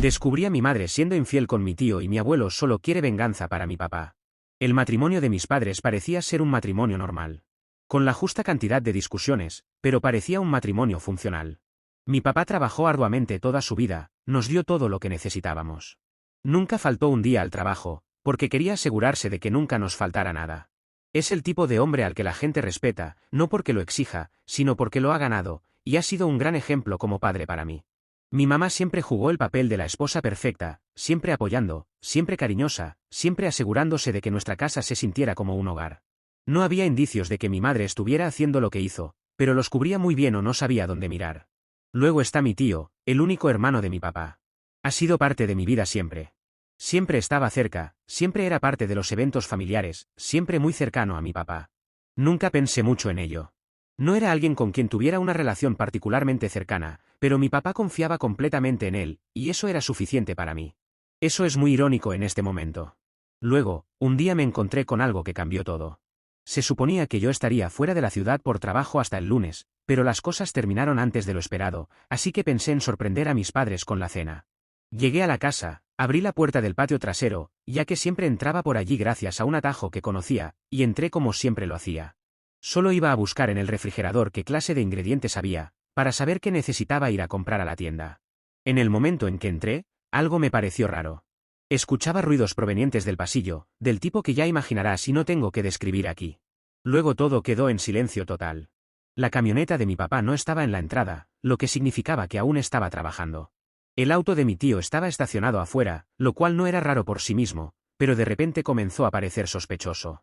Descubrí a mi madre siendo infiel con mi tío y mi abuelo solo quiere venganza para mi papá. El matrimonio de mis padres parecía ser un matrimonio normal. Con la justa cantidad de discusiones, pero parecía un matrimonio funcional. Mi papá trabajó arduamente toda su vida, nos dio todo lo que necesitábamos. Nunca faltó un día al trabajo, porque quería asegurarse de que nunca nos faltara nada. Es el tipo de hombre al que la gente respeta, no porque lo exija, sino porque lo ha ganado, y ha sido un gran ejemplo como padre para mí. Mi mamá siempre jugó el papel de la esposa perfecta, siempre apoyando, siempre cariñosa, siempre asegurándose de que nuestra casa se sintiera como un hogar. No había indicios de que mi madre estuviera haciendo lo que hizo, pero los cubría muy bien o no sabía dónde mirar. Luego está mi tío, el único hermano de mi papá. Ha sido parte de mi vida siempre. Siempre estaba cerca, siempre era parte de los eventos familiares, siempre muy cercano a mi papá. Nunca pensé mucho en ello. No era alguien con quien tuviera una relación particularmente cercana, pero mi papá confiaba completamente en él, y eso era suficiente para mí. Eso es muy irónico en este momento. Luego, un día me encontré con algo que cambió todo. Se suponía que yo estaría fuera de la ciudad por trabajo hasta el lunes, pero las cosas terminaron antes de lo esperado, así que pensé en sorprender a mis padres con la cena. Llegué a la casa, abrí la puerta del patio trasero, ya que siempre entraba por allí gracias a un atajo que conocía, y entré como siempre lo hacía. Solo iba a buscar en el refrigerador qué clase de ingredientes había, para saber qué necesitaba ir a comprar a la tienda. En el momento en que entré, algo me pareció raro. Escuchaba ruidos provenientes del pasillo, del tipo que ya imaginarás y no tengo que describir aquí. Luego todo quedó en silencio total. La camioneta de mi papá no estaba en la entrada, lo que significaba que aún estaba trabajando. El auto de mi tío estaba estacionado afuera, lo cual no era raro por sí mismo, pero de repente comenzó a parecer sospechoso.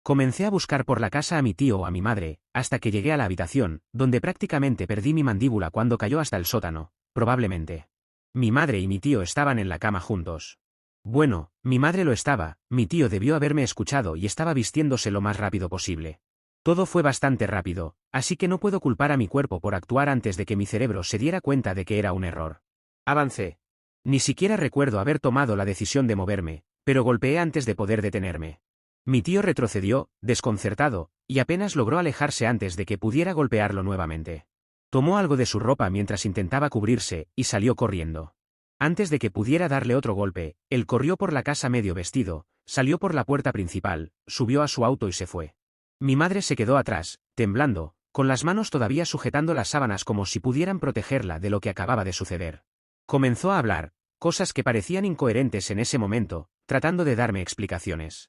Comencé a buscar por la casa a mi tío o a mi madre, hasta que llegué a la habitación, donde prácticamente perdí mi mandíbula cuando cayó hasta el sótano, probablemente. Mi madre y mi tío estaban en la cama juntos. Bueno, mi madre lo estaba, mi tío debió haberme escuchado y estaba vistiéndose lo más rápido posible. Todo fue bastante rápido, así que no puedo culpar a mi cuerpo por actuar antes de que mi cerebro se diera cuenta de que era un error. Avancé. Ni siquiera recuerdo haber tomado la decisión de moverme, pero golpeé antes de poder detenerme. Mi tío retrocedió, desconcertado, y apenas logró alejarse antes de que pudiera golpearlo nuevamente. Tomó algo de su ropa mientras intentaba cubrirse, y salió corriendo. Antes de que pudiera darle otro golpe, él corrió por la casa medio vestido, salió por la puerta principal, subió a su auto y se fue. Mi madre se quedó atrás, temblando, con las manos todavía sujetando las sábanas como si pudieran protegerla de lo que acababa de suceder. Comenzó a hablar, cosas que parecían incoherentes en ese momento, tratando de darme explicaciones.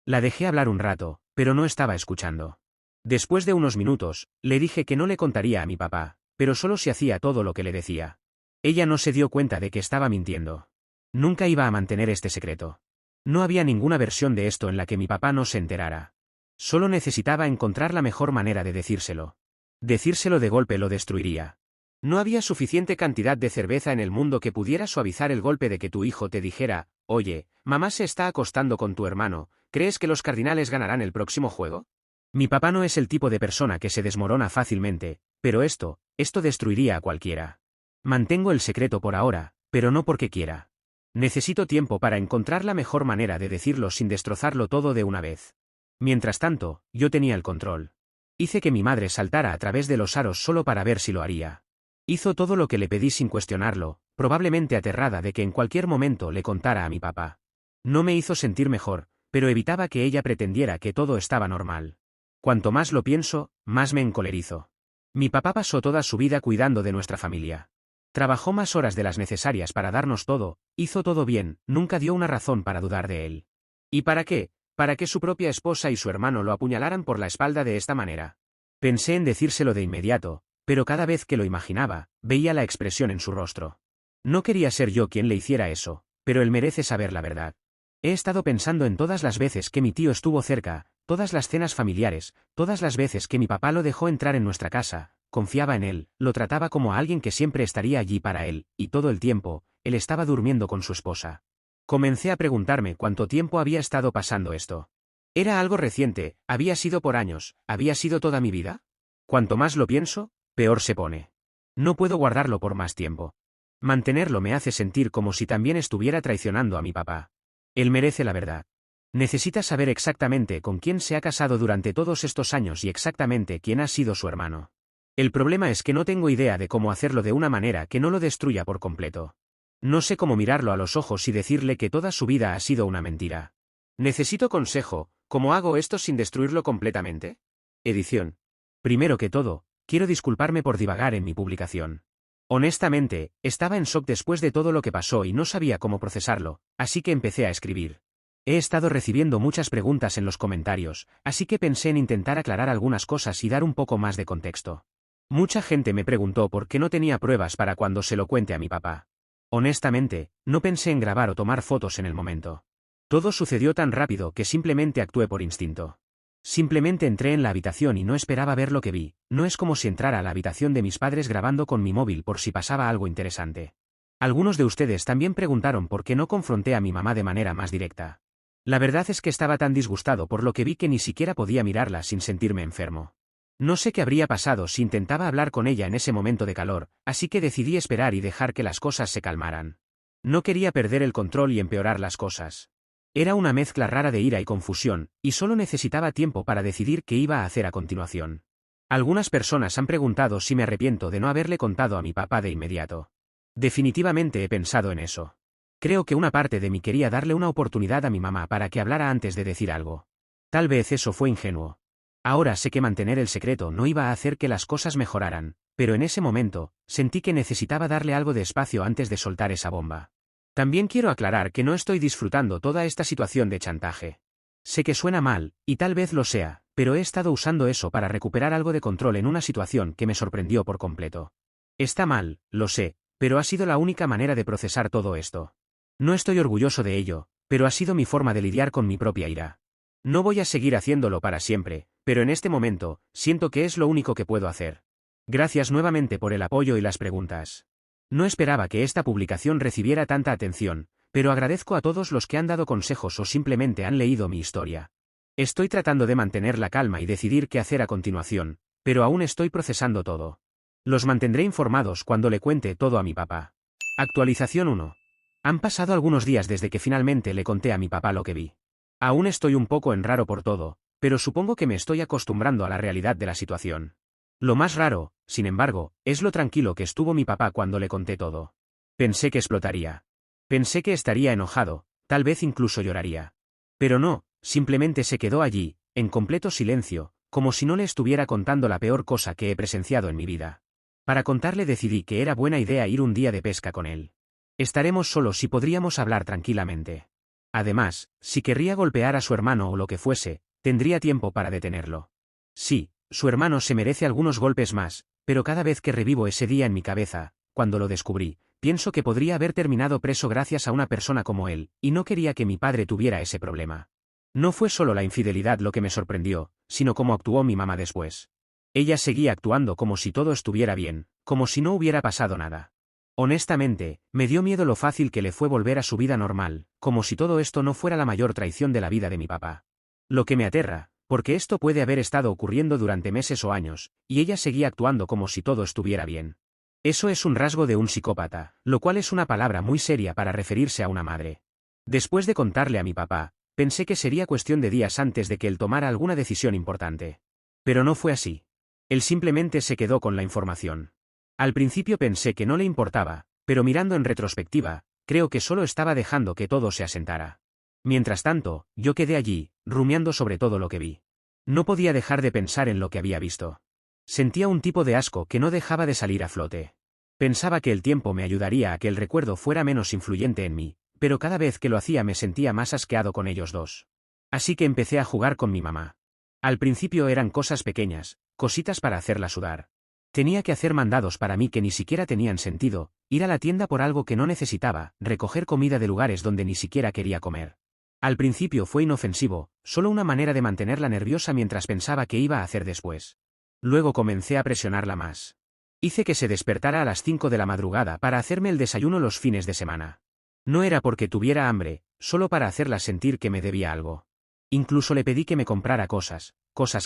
La dejé hablar un rato, pero no estaba escuchando. Después de unos minutos, le dije que no le contaría a mi papá, pero solo si hacía todo lo que le decía. Ella no se dio cuenta de que estaba mintiendo. Nunca iba a mantener este secreto. No había ninguna versión de esto en la que mi papá no se enterara. Solo necesitaba encontrar la mejor manera de decírselo. Decírselo de golpe lo destruiría. No había suficiente cantidad de cerveza en el mundo que pudiera suavizar el golpe de que tu hijo te dijera, oye, mamá se está acostando con tu hermano, ¿crees que los Cardinales ganarán el próximo juego? Mi papá no es el tipo de persona que se desmorona fácilmente, pero esto destruiría a cualquiera. Mantengo el secreto por ahora, pero no porque quiera. Necesito tiempo para encontrar la mejor manera de decirlo sin destrozarlo todo de una vez. Mientras tanto, yo tenía el control. Hice que mi madre saltara a través de los aros solo para ver si lo haría. Hizo todo lo que le pedí sin cuestionarlo, probablemente aterrada de que en cualquier momento le contara a mi papá. No me hizo sentir mejor, pero evitaba que ella pretendiera que todo estaba normal. Cuanto más lo pienso, más me encolerizo. Mi papá pasó toda su vida cuidando de nuestra familia. Trabajó más horas de las necesarias para darnos todo, hizo todo bien, nunca dio una razón para dudar de él. ¿Y para qué? Para que su propia esposa y su hermano lo apuñalaran por la espalda de esta manera. Pensé en decírselo de inmediato, pero cada vez que lo imaginaba, veía la expresión en su rostro. No quería ser yo quien le hiciera eso, pero él merece saber la verdad. He estado pensando en todas las veces que mi tío estuvo cerca, todas las cenas familiares, todas las veces que mi papá lo dejó entrar en nuestra casa, confiaba en él, lo trataba como a alguien que siempre estaría allí para él, y todo el tiempo, él estaba durmiendo con su esposa. Comencé a preguntarme cuánto tiempo había estado pasando esto. ¿Era algo reciente? ¿Había sido por años? ¿Había sido toda mi vida? Cuanto más lo pienso, peor se pone. No puedo guardarlo por más tiempo. Mantenerlo me hace sentir como si también estuviera traicionando a mi papá. Él merece la verdad. Necesita saber exactamente con quién se ha casado durante todos estos años y exactamente quién ha sido su hermano. El problema es que no tengo idea de cómo hacerlo de una manera que no lo destruya por completo. No sé cómo mirarlo a los ojos y decirle que toda su vida ha sido una mentira. Necesito consejo, ¿cómo hago esto sin destruirlo completamente? Edición. Primero que todo, quiero disculparme por divagar en mi publicación. Honestamente, estaba en shock después de todo lo que pasó y no sabía cómo procesarlo, así que empecé a escribir. He estado recibiendo muchas preguntas en los comentarios, así que pensé en intentar aclarar algunas cosas y dar un poco más de contexto. Mucha gente me preguntó por qué no tenía pruebas para cuando se lo cuente a mi papá. Honestamente, no pensé en grabar o tomar fotos en el momento. Todo sucedió tan rápido que simplemente actué por instinto. Simplemente entré en la habitación y no esperaba ver lo que vi. No es como si entrara a la habitación de mis padres grabando con mi móvil por si pasaba algo interesante. Algunos de ustedes también preguntaron por qué no confronté a mi mamá de manera más directa. La verdad es que estaba tan disgustado por lo que vi que ni siquiera podía mirarla sin sentirme enfermo. No sé qué habría pasado si intentaba hablar con ella en ese momento de calor, así que decidí esperar y dejar que las cosas se calmaran. No quería perder el control y empeorar las cosas. Era una mezcla rara de ira y confusión, y solo necesitaba tiempo para decidir qué iba a hacer a continuación. Algunas personas han preguntado si me arrepiento de no haberle contado a mi papá de inmediato. Definitivamente he pensado en eso. Creo que una parte de mí quería darle una oportunidad a mi mamá para que hablara antes de decir algo. Tal vez eso fue ingenuo. Ahora sé que mantener el secreto no iba a hacer que las cosas mejoraran, pero en ese momento, sentí que necesitaba darle algo de espacio antes de soltar esa bomba. También quiero aclarar que no estoy disfrutando toda esta situación de chantaje. Sé que suena mal, y tal vez lo sea, pero he estado usando eso para recuperar algo de control en una situación que me sorprendió por completo. Está mal, lo sé, pero ha sido la única manera de procesar todo esto. No estoy orgulloso de ello, pero ha sido mi forma de lidiar con mi propia ira. No voy a seguir haciéndolo para siempre, pero en este momento, siento que es lo único que puedo hacer. Gracias nuevamente por el apoyo y las preguntas. No esperaba que esta publicación recibiera tanta atención, pero agradezco a todos los que han dado consejos o simplemente han leído mi historia. Estoy tratando de mantener la calma y decidir qué hacer a continuación, pero aún estoy procesando todo. Los mantendré informados cuando le cuente todo a mi papá. Actualización 1. Han pasado algunos días desde que finalmente le conté a mi papá lo que vi. Aún estoy un poco en raro por todo, pero supongo que me estoy acostumbrando a la realidad de la situación. Lo más raro, sin embargo, es lo tranquilo que estuvo mi papá cuando le conté todo. Pensé que explotaría. Pensé que estaría enojado, tal vez incluso lloraría. Pero no, simplemente se quedó allí, en completo silencio, como si no le estuviera contando la peor cosa que he presenciado en mi vida. Para contarle decidí que era buena idea ir un día de pesca con él. Estaremos solos y podríamos hablar tranquilamente. Además, si querría golpear a su hermano o lo que fuese, tendría tiempo para detenerlo. Sí, su hermano se merece algunos golpes más, pero cada vez que revivo ese día en mi cabeza, cuando lo descubrí, pienso que podría haber terminado preso gracias a una persona como él, y no quería que mi padre tuviera ese problema. No fue solo la infidelidad lo que me sorprendió, sino cómo actuó mi mamá después. Ella seguía actuando como si todo estuviera bien, como si no hubiera pasado nada. Honestamente, me dio miedo lo fácil que le fue volver a su vida normal, como si todo esto no fuera la mayor traición de la vida de mi papá. Lo que me aterra, porque esto puede haber estado ocurriendo durante meses o años, y ella seguía actuando como si todo estuviera bien. Eso es un rasgo de un psicópata, lo cual es una palabra muy seria para referirse a una madre. Después de contarle a mi papá, pensé que sería cuestión de días antes de que él tomara alguna decisión importante. Pero no fue así. Él simplemente se quedó con la información. Al principio pensé que no le importaba, pero mirando en retrospectiva, creo que solo estaba dejando que todo se asentara. Mientras tanto, yo quedé allí, rumiando sobre todo lo que vi. No podía dejar de pensar en lo que había visto. Sentía un tipo de asco que no dejaba de salir a flote. Pensaba que el tiempo me ayudaría a que el recuerdo fuera menos influyente en mí, pero cada vez que lo hacía me sentía más asqueado con ellos dos. Así que empecé a jugar con mi mamá. Al principio eran cosas pequeñas, cositas para hacerla sudar. Tenía que hacer mandados para mí que ni siquiera tenían sentido, ir a la tienda por algo que no necesitaba, recoger comida de lugares donde ni siquiera quería comer. Al principio fue inofensivo, solo una manera de mantenerla nerviosa mientras pensaba qué iba a hacer después. Luego comencé a presionarla más. Hice que se despertara a las 5 de la madrugada para hacerme el desayuno los fines de semana. No era porque tuviera hambre, solo para hacerla sentir que me debía algo. Incluso le pedí que me comprara cosas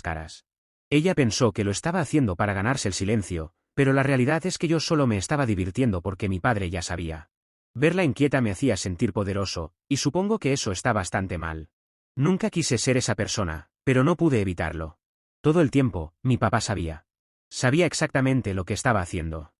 caras. Ella pensó que lo estaba haciendo para ganarse el silencio, pero la realidad es que yo solo me estaba divirtiendo porque mi padre ya sabía. Verla inquieta me hacía sentir poderoso, y supongo que eso está bastante mal. Nunca quise ser esa persona, pero no pude evitarlo. Todo el tiempo, mi papá sabía. Sabía exactamente lo que estaba haciendo.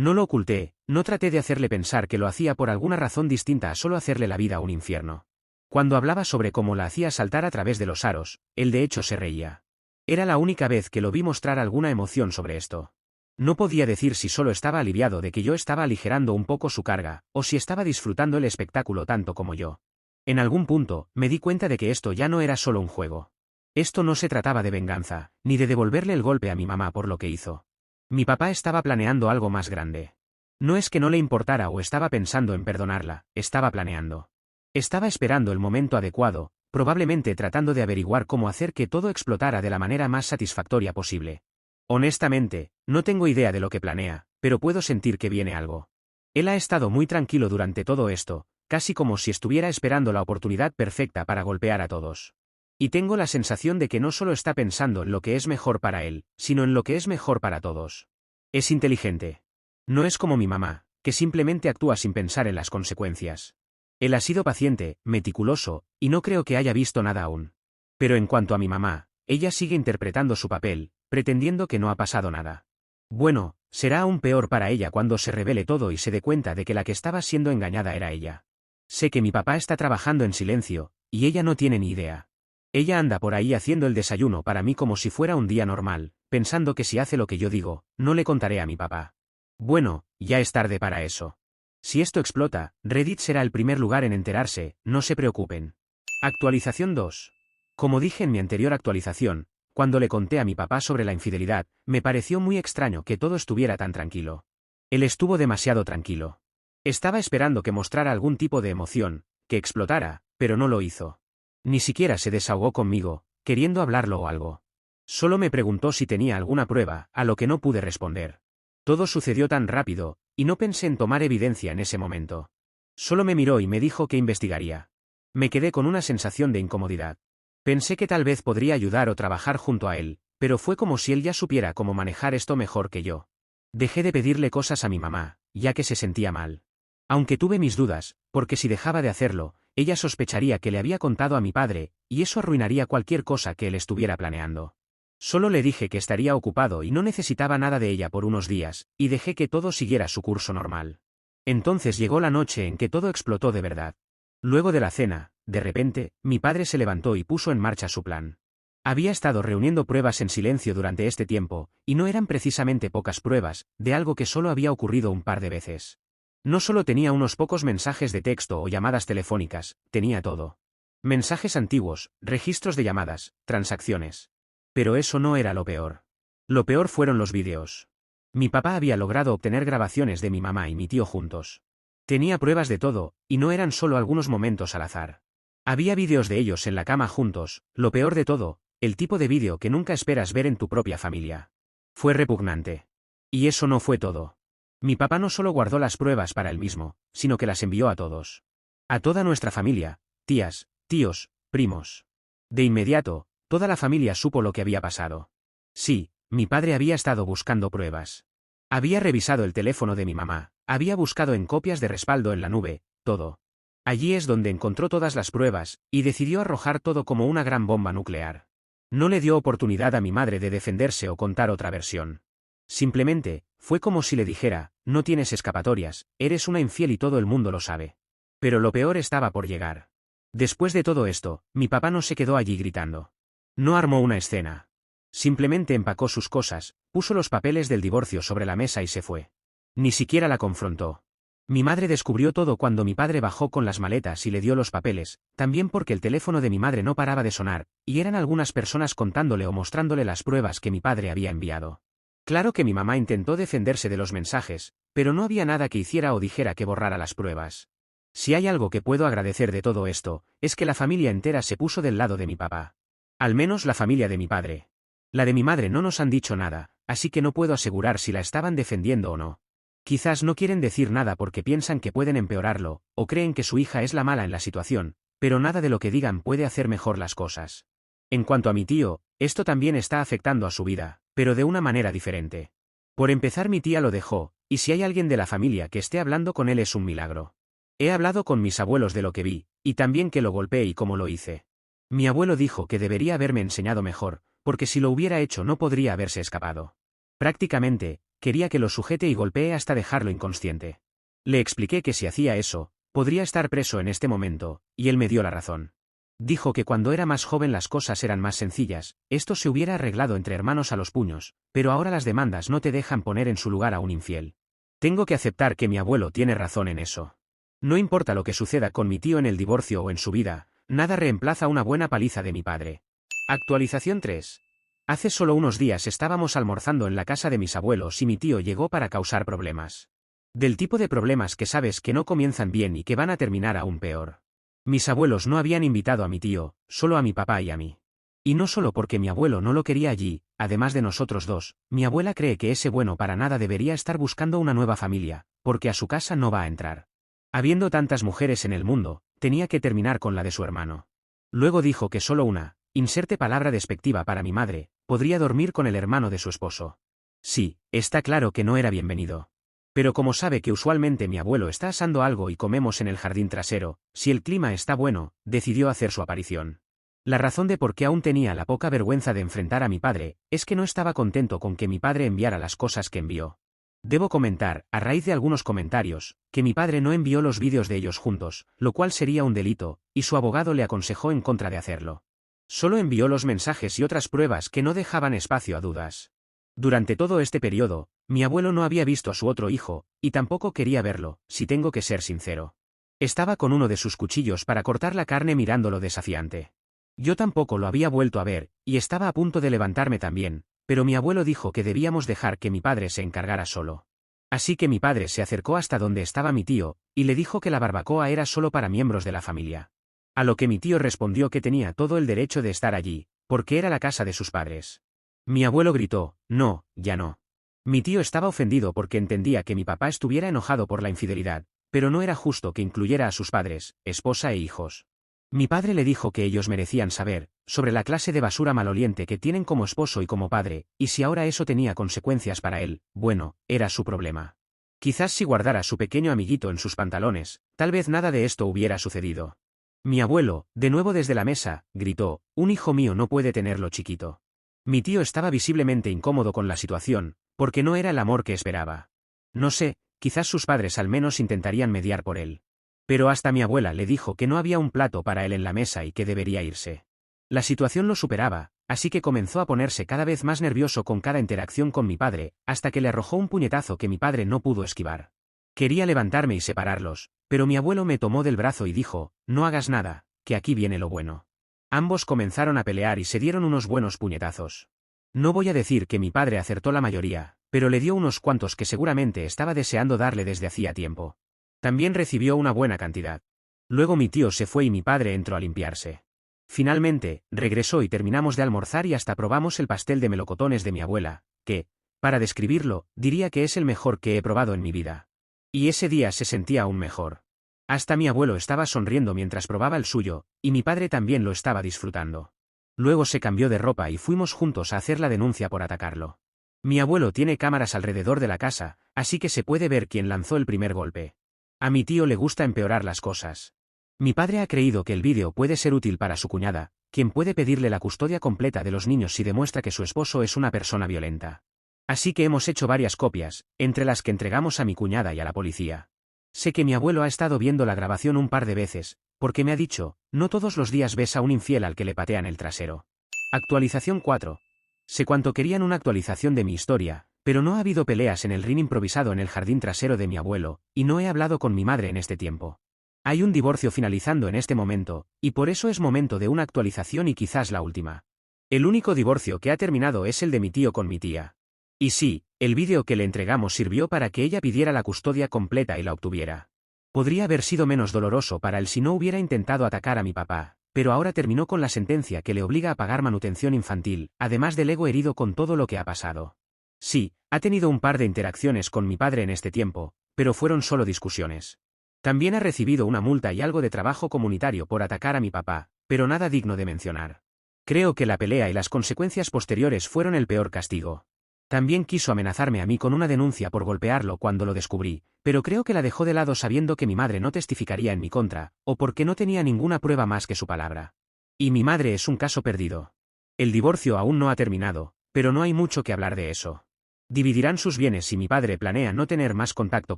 No lo oculté, no traté de hacerle pensar que lo hacía por alguna razón distinta a solo hacerle la vida un infierno. Cuando hablaba sobre cómo la hacía saltar a través de los aros, él de hecho se reía. Era la única vez que lo vi mostrar alguna emoción sobre esto. No podía decir si solo estaba aliviado de que yo estaba aligerando un poco su carga, o si estaba disfrutando el espectáculo tanto como yo. En algún punto, me di cuenta de que esto ya no era solo un juego. Esto no se trataba de venganza, ni de devolverle el golpe a mi mamá por lo que hizo. Mi papá estaba planeando algo más grande. No es que no le importara o estaba pensando en perdonarla, estaba planeando. Estaba esperando el momento adecuado, probablemente tratando de averiguar cómo hacer que todo explotara de la manera más satisfactoria posible. Honestamente, no tengo idea de lo que planea, pero puedo sentir que viene algo. Él ha estado muy tranquilo durante todo esto, casi como si estuviera esperando la oportunidad perfecta para golpear a todos. Y tengo la sensación de que no solo está pensando en lo que es mejor para él, sino en lo que es mejor para todos. Es inteligente. No es como mi mamá, que simplemente actúa sin pensar en las consecuencias. Él ha sido paciente, meticuloso, y no creo que haya visto nada aún. Pero en cuanto a mi mamá, ella sigue interpretando su papel, pretendiendo que no ha pasado nada. Bueno, será aún peor para ella cuando se revele todo y se dé cuenta de que la que estaba siendo engañada era ella. Sé que mi papá está trabajando en silencio, y ella no tiene ni idea. Ella anda por ahí haciendo el desayuno para mí como si fuera un día normal, pensando que si hace lo que yo digo, no le contaré a mi papá. Bueno, ya es tarde para eso. Si esto explota, Reddit será el primer lugar en enterarse, no se preocupen. Actualización 2. Como dije en mi anterior actualización, cuando le conté a mi papá sobre la infidelidad, me pareció muy extraño que todo estuviera tan tranquilo. Él estuvo demasiado tranquilo. Estaba esperando que mostrara algún tipo de emoción, que explotara, pero no lo hizo. Ni siquiera se desahogó conmigo, queriendo hablarlo o algo. Solo me preguntó si tenía alguna prueba, a lo que no pude responder. Todo sucedió tan rápido, y no pensé en tomar evidencia en ese momento. Solo me miró y me dijo que investigaría. Me quedé con una sensación de incomodidad. Pensé que tal vez podría ayudar o trabajar junto a él, pero fue como si él ya supiera cómo manejar esto mejor que yo. Dejé de pedirle cosas a mi mamá, ya que se sentía mal. Aunque tuve mis dudas, porque si dejaba de hacerlo, ella sospecharía que le había contado a mi padre, y eso arruinaría cualquier cosa que él estuviera planeando. Solo le dije que estaría ocupado y no necesitaba nada de ella por unos días, y dejé que todo siguiera su curso normal. Entonces llegó la noche en que todo explotó de verdad. Luego de la cena, de repente, mi padre se levantó y puso en marcha su plan. Había estado reuniendo pruebas en silencio durante este tiempo, y no eran precisamente pocas pruebas, de algo que solo había ocurrido un par de veces. No solo tenía unos pocos mensajes de texto o llamadas telefónicas, tenía todo. Mensajes antiguos, registros de llamadas, transacciones. Pero eso no era lo peor. Lo peor fueron los vídeos. Mi papá había logrado obtener grabaciones de mi mamá y mi tío juntos. Tenía pruebas de todo, y no eran solo algunos momentos al azar. Había vídeos de ellos en la cama juntos, lo peor de todo, el tipo de vídeo que nunca esperas ver en tu propia familia. Fue repugnante. Y eso no fue todo. Mi papá no solo guardó las pruebas para él mismo, sino que las envió a todos. A toda nuestra familia, tías, tíos, primos. De inmediato, toda la familia supo lo que había pasado. Sí, mi padre había estado buscando pruebas. Había revisado el teléfono de mi mamá, había buscado en copias de respaldo en la nube, todo. Allí es donde encontró todas las pruebas, y decidió arrojar todo como una gran bomba nuclear. No le dio oportunidad a mi madre de defenderse o contar otra versión. Simplemente, fue como si le dijera, no tienes escapatorias, eres una infiel y todo el mundo lo sabe. Pero lo peor estaba por llegar. Después de todo esto, mi papá no se quedó allí gritando. No armó una escena. Simplemente empacó sus cosas, puso los papeles del divorcio sobre la mesa y se fue. Ni siquiera la confrontó. Mi madre descubrió todo cuando mi padre bajó con las maletas y le dio los papeles, también porque el teléfono de mi madre no paraba de sonar, y eran algunas personas contándole o mostrándole las pruebas que mi padre había enviado. Claro que mi mamá intentó defenderse de los mensajes, pero no había nada que hiciera o dijera que borrara las pruebas. Si hay algo que puedo agradecer de todo esto, es que la familia entera se puso del lado de mi papá. Al menos la familia de mi padre. La de mi madre no nos han dicho nada, así que no puedo asegurar si la estaban defendiendo o no. Quizás no quieren decir nada porque piensan que pueden empeorarlo, o creen que su hija es la mala en la situación, pero nada de lo que digan puede hacer mejor las cosas. En cuanto a mi tío, esto también está afectando a su vida, pero de una manera diferente. Por empezar, mi tía lo dejó, y si hay alguien de la familia que esté hablando con él es un milagro. He hablado con mis abuelos de lo que vi, y también que lo golpeé y cómo lo hice. Mi abuelo dijo que debería haberme enseñado mejor, porque si lo hubiera hecho no podría haberse escapado. Prácticamente, quería que lo sujete y golpee hasta dejarlo inconsciente. Le expliqué que si hacía eso, podría estar preso en este momento, y él me dio la razón. Dijo que cuando era más joven las cosas eran más sencillas, esto se hubiera arreglado entre hermanos a los puños, pero ahora las demandas no te dejan poner en su lugar a un infiel. Tengo que aceptar que mi abuelo tiene razón en eso. No importa lo que suceda con mi tío en el divorcio o en su vida, nada reemplaza una buena paliza de mi padre. Actualización 3. Hace solo unos días estábamos almorzando en la casa de mis abuelos y mi tío llegó para causar problemas. Del tipo de problemas que sabes que no comienzan bien y que van a terminar aún peor. Mis abuelos no habían invitado a mi tío, solo a mi papá y a mí. Y no solo porque mi abuelo no lo quería allí, además de nosotros dos, mi abuela cree que ese bueno para nada debería estar buscando una nueva familia, porque a su casa no va a entrar. Habiendo tantas mujeres en el mundo, tenía que terminar con la de su hermano. Luego dijo que solo una, inserte palabra despectiva para mi madre, podría dormir con el hermano de su esposo. Sí, está claro que no era bienvenido. Pero como sabe que usualmente mi abuelo está asando algo y comemos en el jardín trasero, si el clima está bueno, decidió hacer su aparición. La razón de por qué aún tenía la poca vergüenza de enfrentar a mi padre, es que no estaba contento con que mi padre enviara las cosas que envió. Debo comentar, a raíz de algunos comentarios, que mi padre no envió los vídeos de ellos juntos, lo cual sería un delito, y su abogado le aconsejó en contra de hacerlo. Solo envió los mensajes y otras pruebas que no dejaban espacio a dudas. Durante todo este periodo, mi abuelo no había visto a su otro hijo, y tampoco quería verlo, si tengo que ser sincero. Estaba con uno de sus cuchillos para cortar la carne mirándolo desafiante. Yo tampoco lo había vuelto a ver, y estaba a punto de levantarme también, pero mi abuelo dijo que debíamos dejar que mi padre se encargara solo. Así que mi padre se acercó hasta donde estaba mi tío, y le dijo que la barbacoa era solo para miembros de la familia. A lo que mi tío respondió que tenía todo el derecho de estar allí, porque era la casa de sus padres. Mi abuelo gritó, no, ya no. Mi tío estaba ofendido porque entendía que mi papá estuviera enojado por la infidelidad, pero no era justo que incluyera a sus padres, esposa e hijos. Mi padre le dijo que ellos merecían saber, sobre la clase de basura maloliente que tienen como esposo y como padre, y si ahora eso tenía consecuencias para él, bueno, era su problema. Quizás si guardara a su pequeño amiguito en sus pantalones, tal vez nada de esto hubiera sucedido. Mi abuelo, de nuevo desde la mesa, gritó, un hijo mío no puede tenerlo chiquito. Mi tío estaba visiblemente incómodo con la situación, porque no era el amor que esperaba. No sé, quizás sus padres al menos intentarían mediar por él. Pero hasta mi abuela le dijo que no había un plato para él en la mesa y que debería irse. La situación lo superaba, así que comenzó a ponerse cada vez más nervioso con cada interacción con mi padre, hasta que le arrojó un puñetazo que mi padre no pudo esquivar. Quería levantarme y separarlos, pero mi abuelo me tomó del brazo y dijo, no hagas nada, que aquí viene lo bueno. Ambos comenzaron a pelear y se dieron unos buenos puñetazos. No voy a decir que mi padre acertó la mayoría, pero le dio unos cuantos que seguramente estaba deseando darle desde hacía tiempo. También recibió una buena cantidad. Luego mi tío se fue y mi padre entró a limpiarse. Finalmente, regresó y terminamos de almorzar y hasta probamos el pastel de melocotones de mi abuela, que, para describirlo, diría que es el mejor que he probado en mi vida. Y ese día se sentía aún mejor. Hasta mi abuelo estaba sonriendo mientras probaba el suyo, y mi padre también lo estaba disfrutando. Luego se cambió de ropa y fuimos juntos a hacer la denuncia por atacarlo. Mi abuelo tiene cámaras alrededor de la casa, así que se puede ver quién lanzó el primer golpe. A mi tío le gusta empeorar las cosas. Mi padre ha creído que el vídeo puede ser útil para su cuñada, quien puede pedirle la custodia completa de los niños si demuestra que su esposo es una persona violenta. Así que hemos hecho varias copias, entre las que entregamos a mi cuñada y a la policía. Sé que mi abuelo ha estado viendo la grabación un par de veces, porque me ha dicho, no todos los días ves a un infiel al que le patean el trasero. Actualización 4. Sé cuánto querían una actualización de mi historia, pero no ha habido peleas en el ring improvisado en el jardín trasero de mi abuelo, y no he hablado con mi madre en este tiempo. Hay un divorcio finalizando en este momento, y por eso es momento de una actualización y quizás la última. El único divorcio que ha terminado es el de mi tío con mi tía. Y sí, el vídeo que le entregamos sirvió para que ella pidiera la custodia completa y la obtuviera. Podría haber sido menos doloroso para él si no hubiera intentado atacar a mi papá, pero ahora terminó con la sentencia que le obliga a pagar manutención infantil, además del ego herido con todo lo que ha pasado. Sí, ha tenido un par de interacciones con mi padre en este tiempo, pero fueron solo discusiones. También ha recibido una multa y algo de trabajo comunitario por atacar a mi papá, pero nada digno de mencionar. Creo que la pelea y las consecuencias posteriores fueron el peor castigo. También quiso amenazarme a mí con una denuncia por golpearlo cuando lo descubrí, pero creo que la dejó de lado sabiendo que mi madre no testificaría en mi contra, o porque no tenía ninguna prueba más que su palabra. Y mi madre es un caso perdido. El divorcio aún no ha terminado, pero no hay mucho que hablar de eso. Dividirán sus bienes y mi padre planea no tener más contacto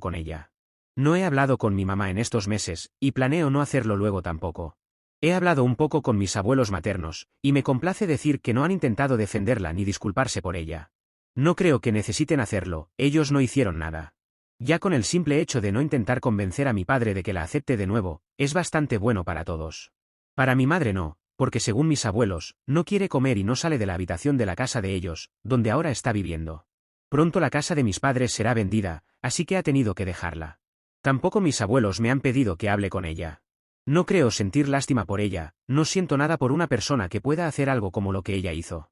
con ella. No he hablado con mi mamá en estos meses, y planeo no hacerlo luego tampoco. He hablado un poco con mis abuelos maternos, y me complace decir que no han intentado defenderla ni disculparse por ella. No creo que necesiten hacerlo, ellos no hicieron nada. Ya con el simple hecho de no intentar convencer a mi padre de que la acepte de nuevo, es bastante bueno para todos. Para mi madre no, porque según mis abuelos, no quiere comer y no sale de la habitación de la casa de ellos, donde ahora está viviendo. Pronto la casa de mis padres será vendida, así que ha tenido que dejarla. Tampoco mis abuelos me han pedido que hable con ella. No creo sentir lástima por ella, no siento nada por una persona que pueda hacer algo como lo que ella hizo.